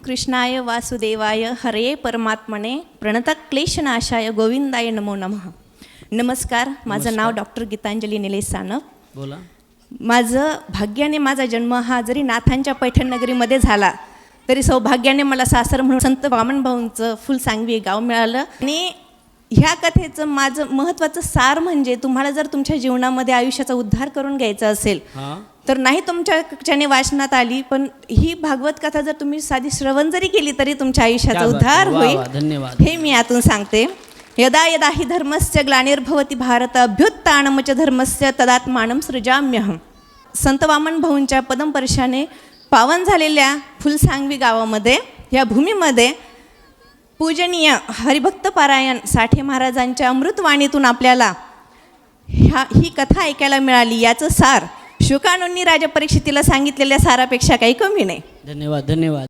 कृष्णाय वासुदेवाय हरे परमात्मने प्रणतक्लेशनाशाय गोविंदाय नमो नमः. नमस्कार, माझं नाव डॉक्टर गीतांजली निलेश सानप. बोला. माझं भाग्याने माझा जन्म हा जरी नाथांच्या पैठण नगरीमध्ये झाला तरी सौभाग्याने मला सासर म्हणून संत वामनभाऊंचं फुलसांगवी गाव मिळालं. आणि ह्या कथेचं माझं महत्त्वाचं सार म्हणजे तुम्हाला जर तुमच्या जीवनामध्ये आयुष्याचा उद्धार करून घ्यायचा असेल तर नाही तुमच्याच्याने वाचनात आली, पण ही भागवत कथा जर तुम्ही साधी श्रवण जरी केली तरी तुमच्या आयुष्याचा उद्धार होईल. धन्यवाद. हे मी यातून सांगते. यदा यदा हि धर्मस्य ग्लानिर्भवति भारत अभ्युत्थानमच धर्मस्य तदात्मानं सृजाम्यहम्. संत वामन भाऊंच्या पदमपर्शाने पावन झालेल्या फुलसांगवी गावामध्ये या भूमीमध्ये पूजनीय हरिभक्त पारायण साठे महाराजांच्या अमृतवाणीतून आपल्याला ही कथा ऐकायला मिळाली. याचं सार शुकाणूंनी राजा परीक्षितीला सांगितलेल्या सारापेक्षा काही कमी नाही. धन्यवाद. धन्यवाद.